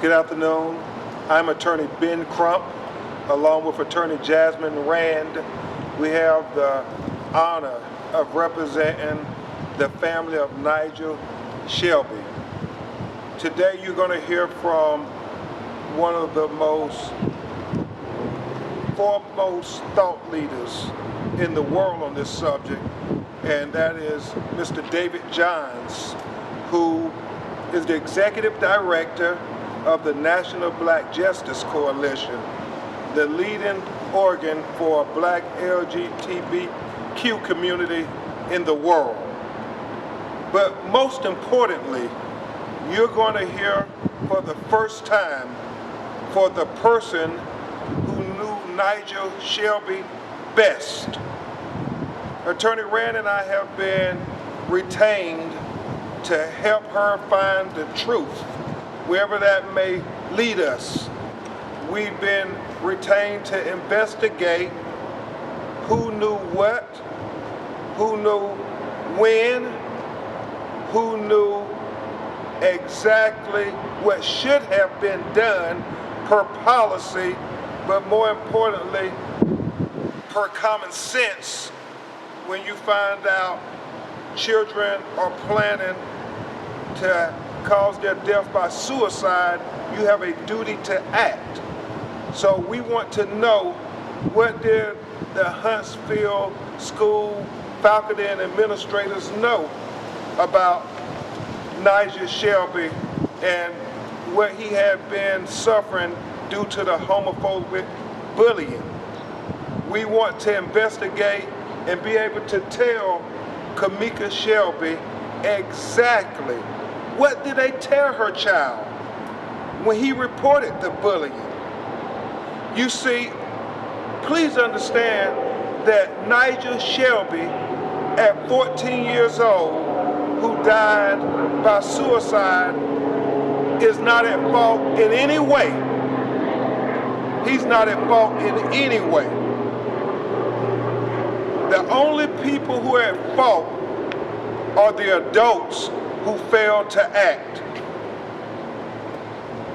Good afternoon. I'm Attorney Ben Crump, along with Attorney Jasmine Rand. We have the honor of representing the family of Nigel Shelby. Today you're going to hear from one of the foremost thought leaders in the world on this subject, and that is Mr. David Johns, who is the Executive Director of the National Black Justice Coalition, the leading organ for Black LGBTQ community in the world. But most importantly, you're going to hear for the first time for the person who knew Nigel Shelby best. Attorney Rand and I have been retained to help her find the truth, wherever that may lead us. We've been retained to investigate who knew what, who knew when, who knew exactly what should have been done per policy, but more importantly, per common sense. When you find out children are planning to cause their death by suicide, you have a duty to act. So we want to know, what did the Huntsville School faculty and administrators know about Nigel Shelby and what he had been suffering due to the homophobic bullying? We want to investigate and be able to tell Kamika Shelby exactly what did they tell her child when he reported the bullying. You see, please understand that Nigel Shelby, at 14 years old, who died by suicide, is not at fault in any way. He's not at fault in any way. The only people who are at fault are the adults who failed to act.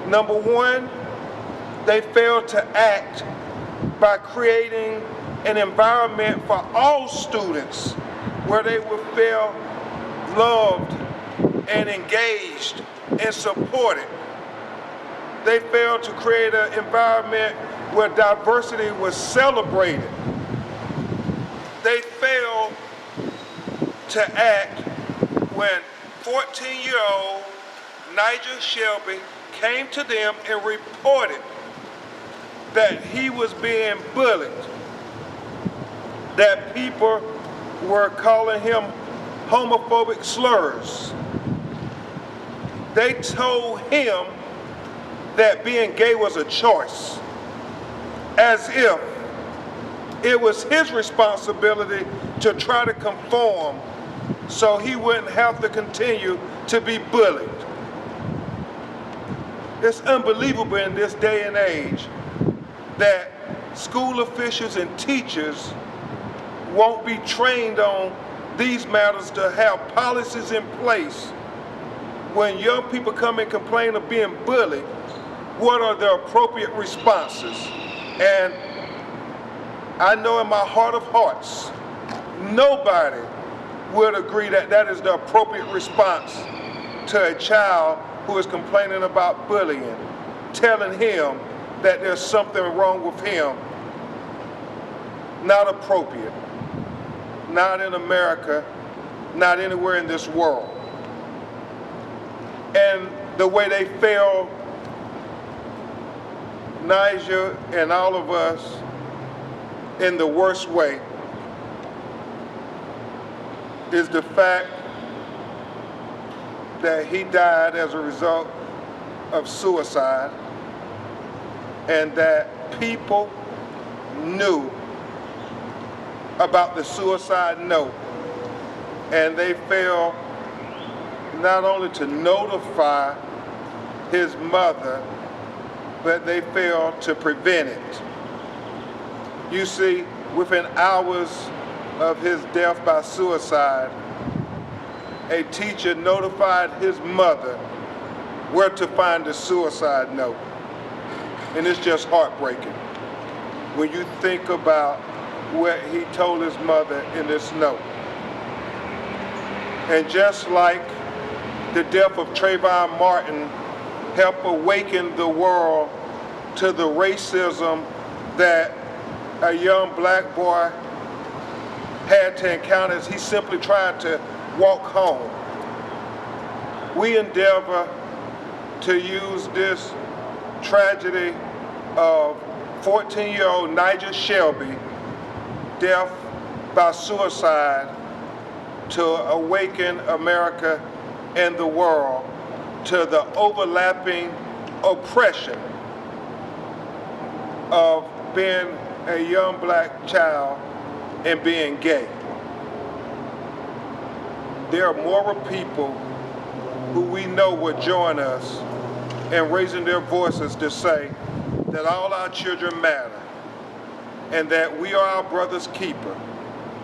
Number one, they failed to act by creating an environment for all students where they would feel loved and engaged and supported. They failed to create an environment where diversity was celebrated. They failed to act when 14-year-old Nigel Shelby came to them and reported that he was being bullied, that people were calling him homophobic slurs. They told him that being gay was a choice, as if it was his responsibility to try to conform so he wouldn't have to continue to be bullied. It's unbelievable in this day and age that school officials and teachers won't be trained on these matters, to have policies in place. When young people come and complain of being bullied, what are the appropriate responses? And I know in my heart of hearts, nobody would agree that that is the appropriate response to a child who is complaining about bullying, telling him that there's something wrong with him. Not appropriate. Not in America, not anywhere in this world. And the way they failed Nigel and all of us in the worst way is the fact that he died as a result of suicide, and that people knew about the suicide note, and they failed not only to notify his mother, but they failed to prevent it. You see, within hours of his death by suicide, a teacher notified his mother where to find the suicide note. And it's just heartbreaking when you think about what he told his mother in this note. And just like the death of Trayvon Martin helped awaken the world to the racism that a young black boy had to encounter as he simply tried to walk home. We endeavor to use this tragedy of 14-year-old Nigel Shelby, death by suicide, to awaken America and the world to the overlapping oppression of being a young black child and being gay. There are moral people who we know will join us in raising their voices to say that all our children matter and that we are our brother's keeper.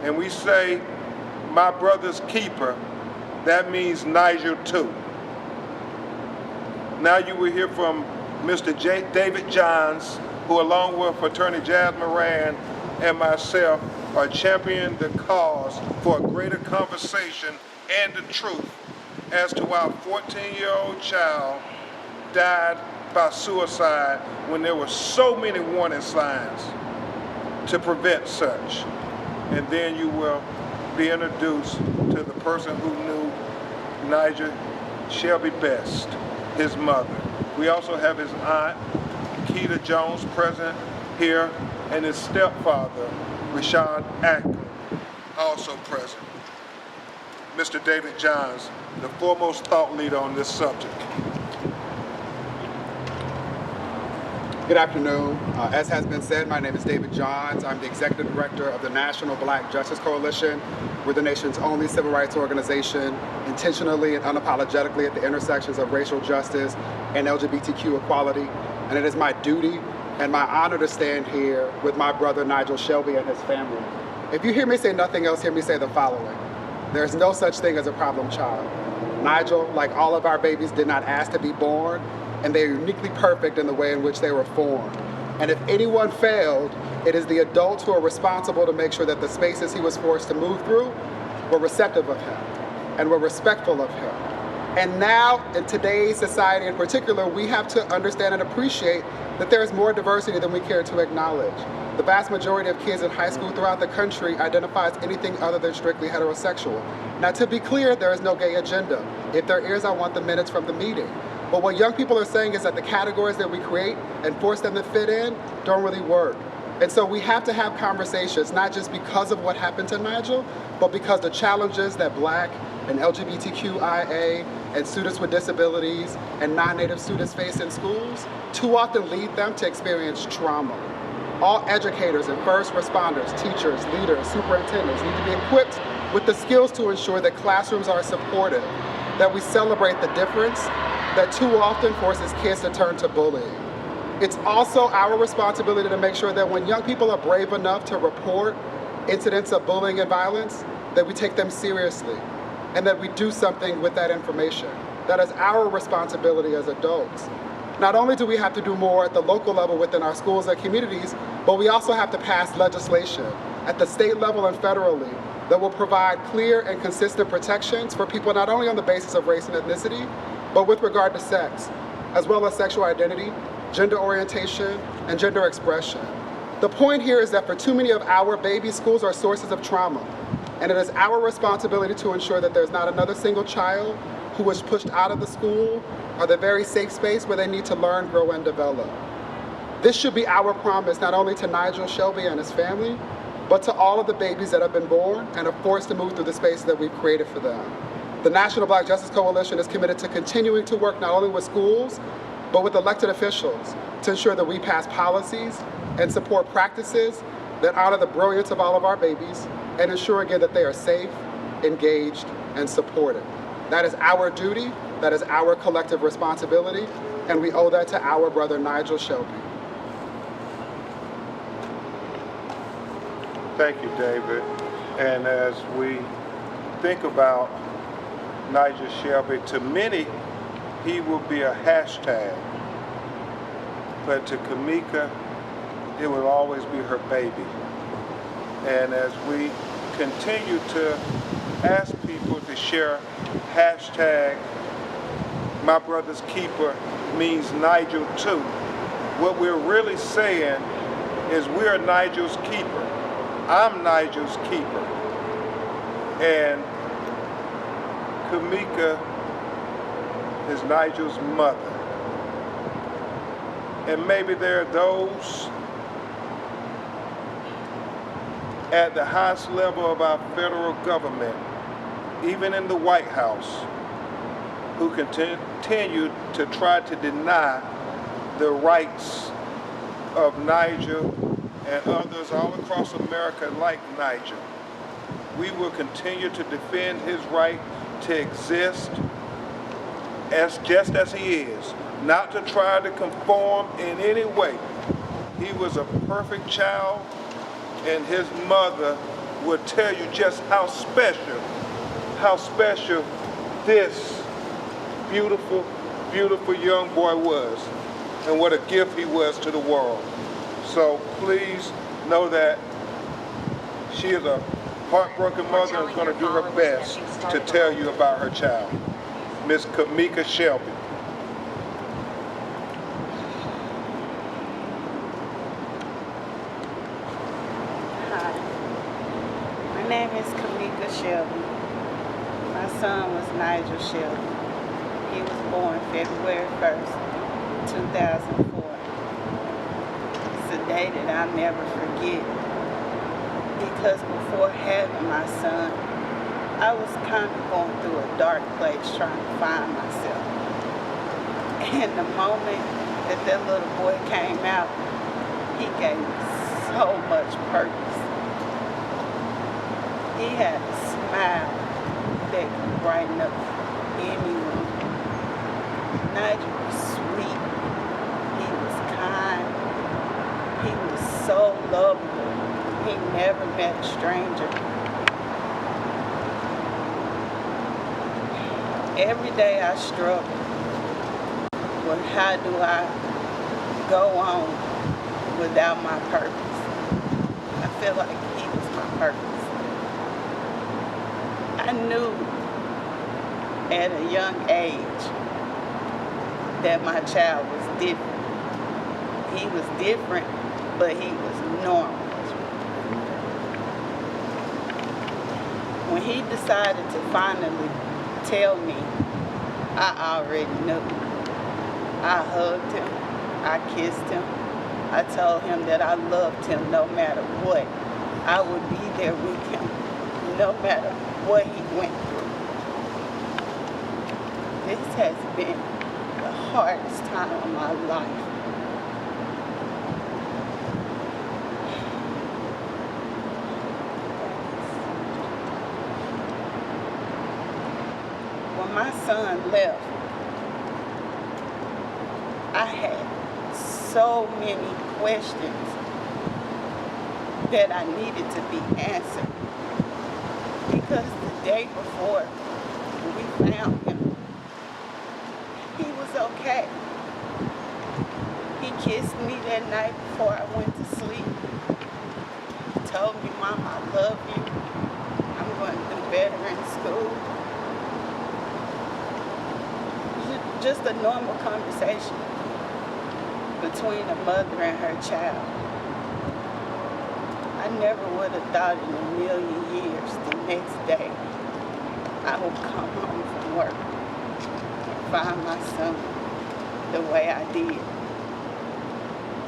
And we say, my brother's keeper, that means Nigel too. Now you will hear from Mr. David Johns, who along with Attorney Jazz Moran and myself are championing the cause for a greater conversation and the truth as to why a 14-year-old child died by suicide when there were so many warning signs to prevent such. And then you will be introduced to the person who knew Nigel Shelby best, his mother. We also have his aunt, Keita Jones, present here, and his stepfather, Rashad Ackland, also present. Mr. David Johns, the foremost thought leader on this subject. Good afternoon. As has been said, my name is David Johns. I'm the Executive Director of the National Black Justice Coalition. We're the nation's only civil rights organization intentionally and unapologetically at the intersections of racial justice and LGBTQ equality. And it is my duty and my honor to stand here with my brother Nigel Shelby and his family. If you hear me say nothing else, hear me say the following. There's no such thing as a problem child. Nigel, like all of our babies, did not ask to be born, and they are uniquely perfect in the way in which they were formed. And if anyone failed, it is the adults who are responsible to make sure that the spaces he was forced to move through were receptive of him and were respectful of him. And now, in today's society in particular, we have to understand and appreciate that there is more diversity than we care to acknowledge. The vast majority of kids in high school throughout the country identifies anything other than strictly heterosexual. Now, to be clear, there is no gay agenda. If there is, I want the minutes from the meeting. But what young people are saying is that the categories that we create and force them to fit in don't really work. And so we have to have conversations, not just because of what happened to Nigel, but because the challenges that Black and LGBTQIA and students with disabilities and non-Native students face in schools too often lead them to experience trauma. All educators and first responders, teachers, leaders, superintendents need to be equipped with the skills to ensure that classrooms are supportive, that we celebrate the difference that too often forces kids to turn to bullying. It's also our responsibility to make sure that when young people are brave enough to report incidents of bullying and violence, that we take them seriously and that we do something with that information. That is our responsibility as adults. Not only do we have to do more at the local level within our schools and communities, but we also have to pass legislation at the state level and federally that will provide clear and consistent protections for people not only on the basis of race and ethnicity, but with regard to sex, as well as sexual identity, gender orientation, and gender expression. The point here is that for too many of our babies, schools are sources of trauma, and it is our responsibility to ensure that there's not another single child who was pushed out of the school or the very safe space where they need to learn, grow, and develop. This should be our promise not only to Nigel Shelby and his family, but to all of the babies that have been born and are forced to move through the spaces that we've created for them. The National Black Justice Coalition is committed to continuing to work not only with schools, but with elected officials to ensure that we pass policies and support practices that honor the brilliance of all of our babies and ensure again that they are safe, engaged, and supported. That is our duty, that is our collective responsibility, and we owe that to our brother Nigel Shelby. Thank you, David. And as we think about Nigel Shelby, to many, he will be a hashtag. But to Kamika, it will always be her baby. And as we continue to ask people to share hashtag my brother's keeper means Nigel too, what we're really saying is we're Nigel's keeper. I'm Nigel's keeper. And Kamika is Nigel's mother. And maybe there are those at the highest level of our federal government, even in the White House, who continue to try to deny the rights of Nigel and others all across America like Nigel. We will continue to defend his right to exist just as he is, not to try to conform in any way. He was a perfect child, and his mother would tell you just how special this beautiful, beautiful young boy was, and what a gift he was to the world. So please know that she is a heartbroken mother and is going to do her best to tell you about her child. Miss Kamika Shelby. Hi, my name is Kamika Shelby. My son was Nigel Shelby. He was born February 1st, 2004. It's a day that I'll never forget, because before having my son, I was kind of going through a dark place trying to find myself. And the moment that that little boy came out, he gave me so much purpose. He had a smile that could brighten up any room. Nigel was sweet. He was kind. He was so lovable. He never met a stranger. Every day I struggle with how do I go on without my purpose. I feel like he was my purpose. I knew at a young age that my child was different. He was different, but he was normal. When he decided to finally tell me, I already knew. I hugged him, I kissed him, I told him that I loved him no matter what. I would be there with him no matter what he went through. This has been the hardest time of my life. When my son left, I had so many questions that I needed to be answered. Because the day before we found him, he was okay. He kissed me that night before I went to sleep. He told me, "Mom, I love you. I'm going to do better in school." Just a normal conversation between a mother and her child. I never would have thought in a million years the next day I would come home from work and find my son the way I did.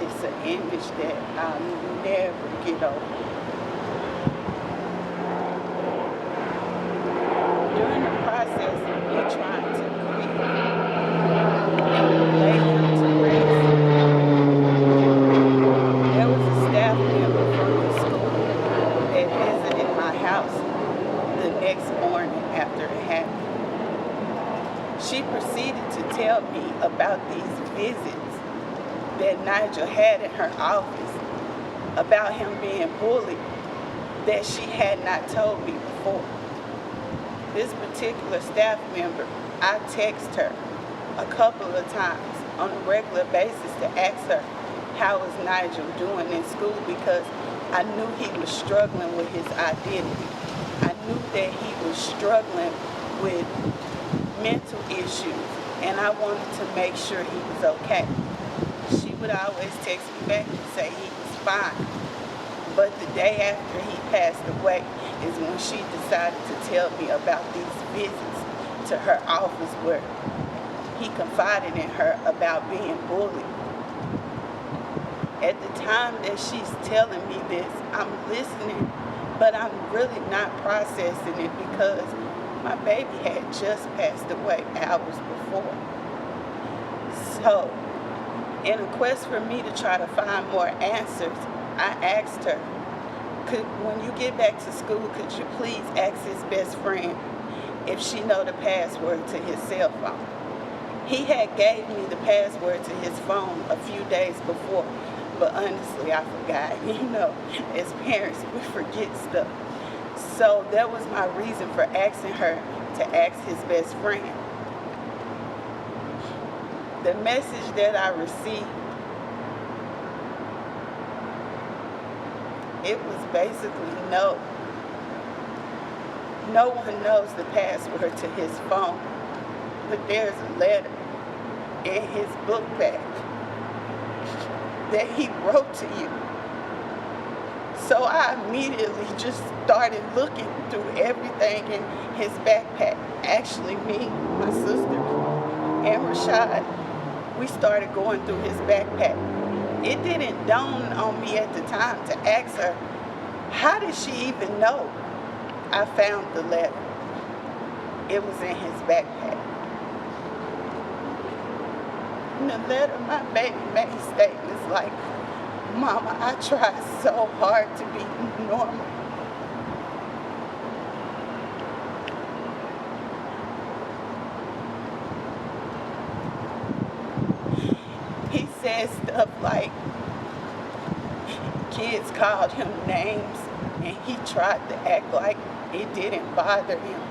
It's an image that I'll never get over. During the process of me trying to grieve and lay him to rest, there was a staff member from the school that visited my house the next morning after it happened. She proceeded to tell me about these visits that Nigel had in her office, about him being bullied, that she had not told me before. This particular staff member, I text her a couple of times on a regular basis to ask her, how is Nigel doing in school? Because I knew he was struggling with his identity. I knew that he was struggling with mental issues, and I wanted to make sure he was okay. She would always text me back and say he was fine. But the day after he passed away is when she decided to tell me about these visits to her office where he confided in her about being bullied. At the time that she's telling me this, I'm listening, but I'm really not processing it because my baby had just passed away hours before. So, in a quest for me to try to find more answers, I asked her, when you get back to school, could you please ask his best friend if she know the password to his cell phone? He had gave me the password to his phone a few days before, but honestly, I forgot. You know, as parents, we forget stuff. So that was my reason for asking her to ask his best friend. The message that I received, it was basically no. No one knows the password to his phone, but there's a letter in his book bag that he wrote to you. So I immediately just started looking through everything in his backpack. Actually, me, my sister, and Rashad, we started going through his backpack. It didn't dawn on me at the time to ask her, how did she even know I found the letter? It was in his backpack. In the letter, my baby made statements like, Mama, I tried so hard to be normal. He said stuff like, kids called him names and he tried to act like it didn't bother him,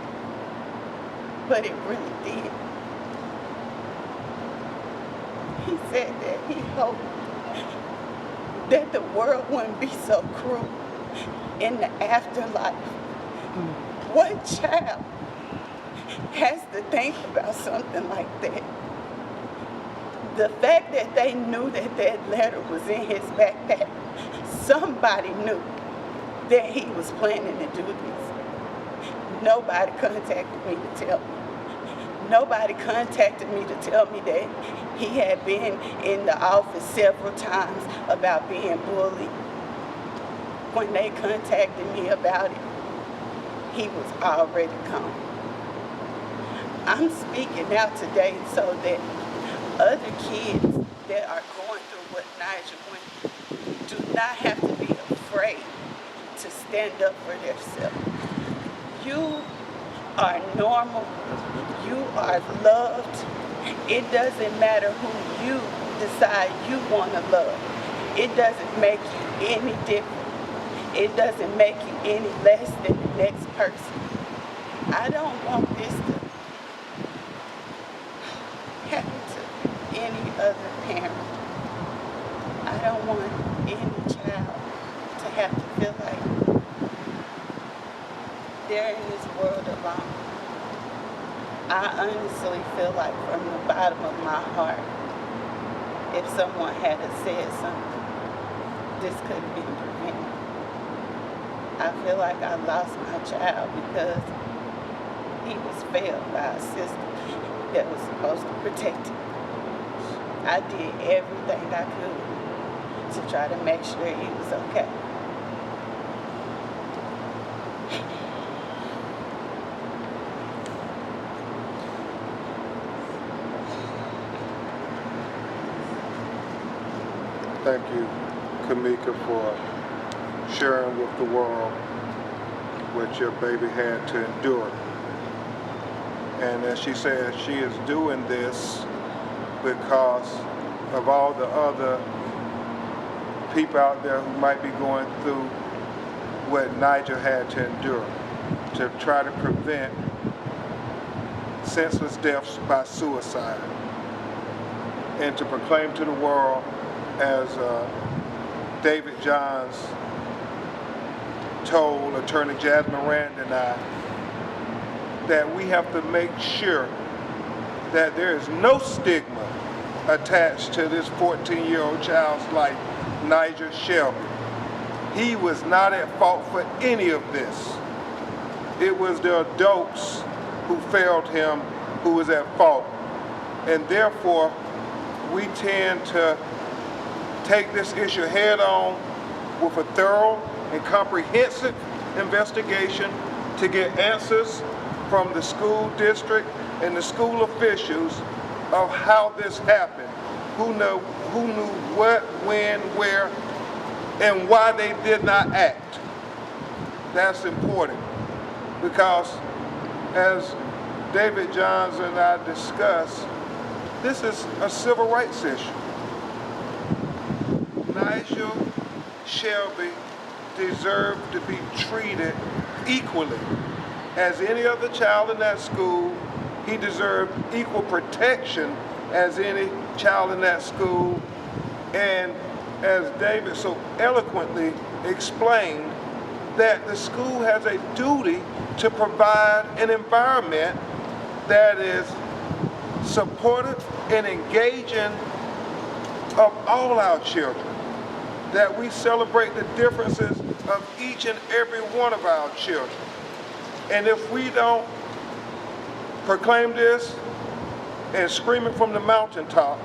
but it really did. He said that he hoped that the world wouldn't be so cruel in the afterlife. What child has to think about something like that? The fact that they knew that that letter was in his backpack, somebody knew that he was planning to do this. Nobody contacted me to tell me. Nobody contacted me to tell me that he had been in the office several times about being bullied. When they contacted me about it, he was already gone. I'm speaking out today so that other kids that are going through what Nigel went through do not have to be afraid to stand up for themselves. You are normal. You are loved. It doesn't matter who you decide you want to love. It doesn't make you any different. It doesn't make you any less than the next person. I don't want this to happen to any other parent. I don't want any child to have to feel like they're in this world alone. I honestly feel like from the bottom of my heart, if someone had said something, this could have been prevented. I feel like I lost my child because he was failed by a system that was supposed to protect him. I did everything I could to try to make sure he was okay. Thank you, Kamika, for sharing with the world what your baby had to endure. And as she said, she is doing this because of all the other people out there who might be going through what Nigel had to endure, to try to prevent senseless deaths by suicide. and to proclaim to the world, as David Johns told Attorney Jasmine Rand and I, that we have to make sure that there is no stigma attached to this 14-year-old child's life, Nigel Shelby. He was not at fault for any of this. It was the adults who failed him who was at fault. And therefore, we tend to take this issue head on with a thorough and comprehensive investigation to get answers from the school district and the school officials of how this happened, who knew what, when, where, and why they did not act. That's important because, as David Johns and I discussed, this is a civil rights issue. Nigel Shelby deserved to be treated equally as any other child in that school. He deserved equal protection as any child in that school. And as David so eloquently explained, that the school has a duty to provide an environment that is supportive and engaging of all our children, that we celebrate the differences of each and every one of our children. And if we don't proclaim this and scream it from the mountaintop,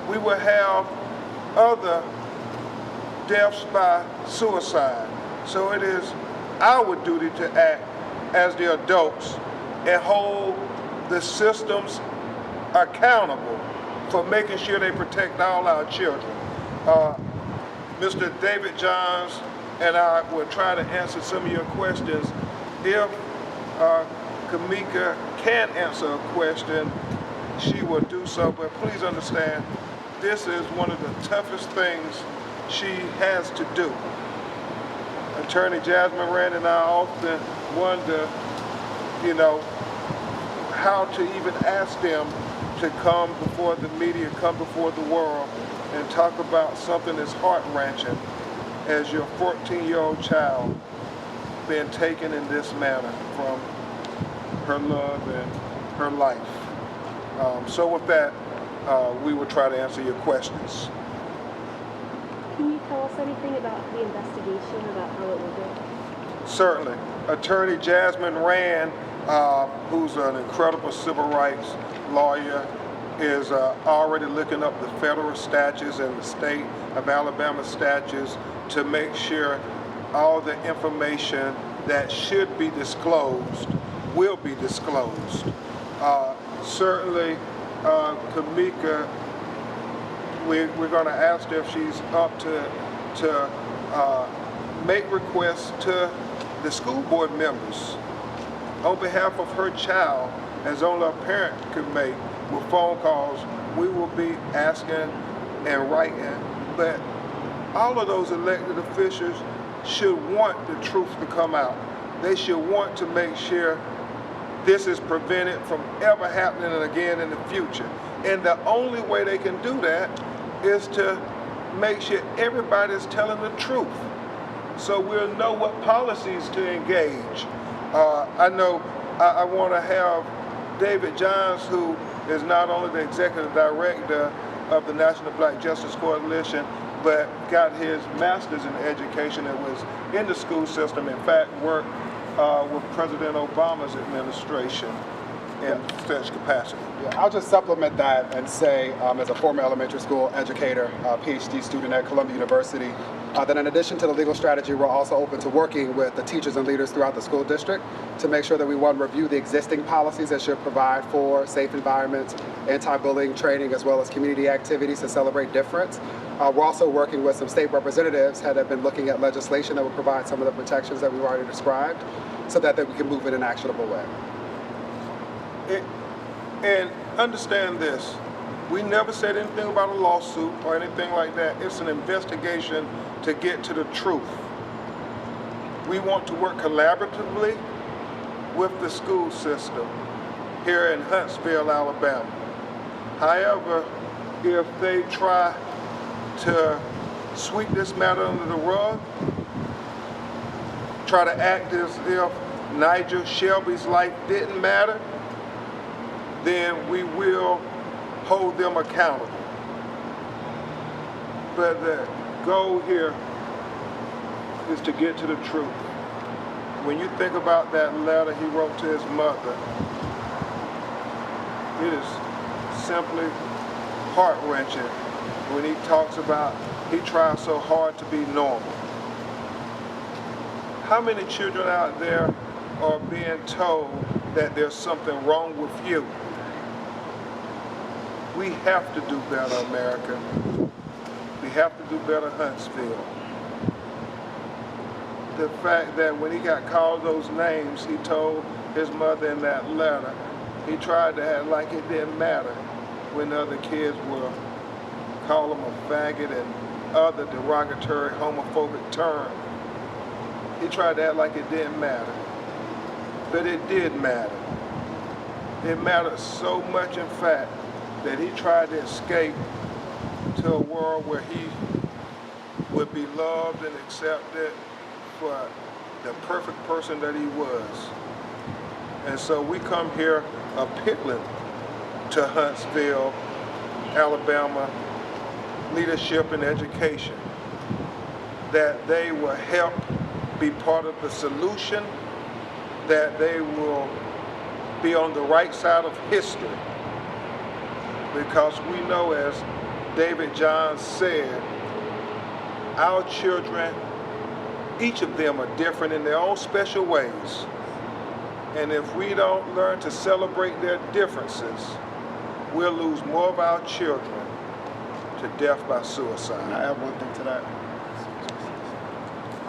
we will have other deaths by suicide. So it is our duty to act as the adults and hold the systems accountable for making sure they protect all our children. Mr. David Johns and I will try to answer some of your questions. If Kamika can answer a question, she will do so, but please understand, this is one of the toughest things she has to do. Attorney Jasmine Rand and I often wonder, how to even ask them to come before the media, come before the world, and talk about something as heart-wrenching as your 14-year-old child being taken in this manner from her love and her life. So with that, we will try to answer your questions. Can you tell us anything about the investigation, about how it will go? Certainly. Attorney Jasmine Rand, who's an incredible civil rights lawyer, is already looking up the federal statutes and the state of Alabama statutes to make sure all the information that should be disclosed will be disclosed. Certainly, Kamika, we're going to ask her if she's up to make requests to the school board members on behalf of her child, as only a parent could make with phone calls. We will be asking and writing, but all of those elected officials should want the truth to come out. They should want to make sure this is prevented from ever happening again in the future. And the only way they can do that is to make sure everybody's telling the truth, so we'll know what policies to engage. I know I want to have David Johns, who is not only the executive director of the National Black Justice Coalition, but got his master's in education and was in the school system, in fact worked with President Obama's administration in such capacity. Yeah, I'll just supplement that and say, as a former elementary school educator, PhD student at Columbia University, that in addition to the legal strategy, we're also open to working with the teachers and leaders throughout the school district to make sure that we, one, review the existing policies that should provide for safe environments, anti-bullying training, as well as community activities to celebrate difference. We're also working with some state representatives that have been looking at legislation that would provide some of the protections that we've already described, so that we can move in an actionable way. And understand this, we never said anything about a lawsuit or anything like that. It's an investigation to get to the truth. We want to work collaboratively with the school system here in Huntsville, Alabama. However, if they try to sweep this matter under the rug, try to act as if Nigel Shelby's life didn't matter, then we will hold them accountable. But the goal here is to get to the truth. When you think about that letter he wrote to his mother, it is simply heart-wrenching when he talks about he tried so hard to be normal. How many children out there are being told that there's something wrong with you? We have to do better, America. We have to do better, Huntsville. The fact that when he got called those names, he told his mother in that letter, he tried to act like it didn't matter when other kids were calling him a faggot and other derogatory homophobic terms. He tried to act like it didn't matter. But it did matter. It mattered so much, in fact, that he tried to escape to a world where he would be loved and accepted for the perfect person that he was. And so we come here appealing to Huntsville, Alabama, leadership and education, that they will help be part of the solution, that they will be on the right side of history. Because we know, as David Johns said, our children, each of them are different in their own special ways. And if we don't learn to celebrate their differences, we'll lose more of our children to death by suicide. Can I add one thing to that?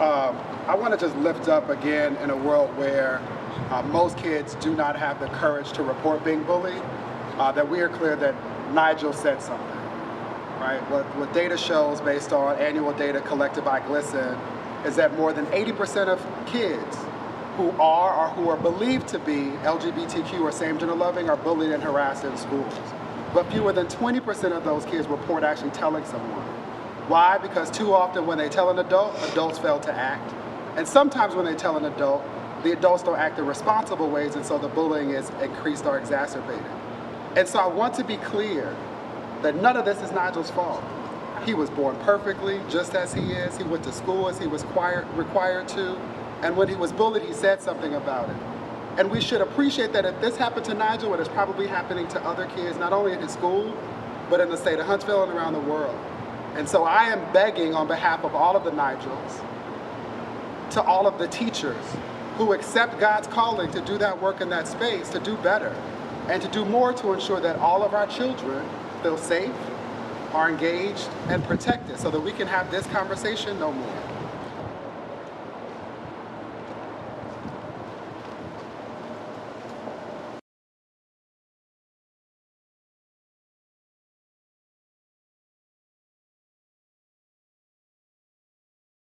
I want to just lift up again, in a world where most kids do not have the courage to report being bullied, that we are clear that Nigel said something, right? What data shows, based on annual data collected by GLSEN, is that more than 80% of kids who are or who are believed to be LGBTQ or same-gender loving are bullied and harassed in schools. But fewer than 20% of those kids report actually telling someone. Why? Because too often when they tell an adult, adults fail to act. And sometimes when they tell an adult, the adults don't act in responsible ways, and so the bullying is increased or exacerbated. And so I want to be clear that none of this is Nigel's fault. He was born perfectly, just as he is. He went to school as he was required to. And when he was bullied, he said something about it. And we should appreciate that if this happened to Nigel, it is probably happening to other kids, not only in his school, but in the state of Huntsville and around the world. And so I am begging on behalf of all of the Nigels, to all of the teachers who accept God's calling to do that work in that space, to do better, and to do more to ensure that all of our children feel safe, are engaged, and protected, so that we can have this conversation no more.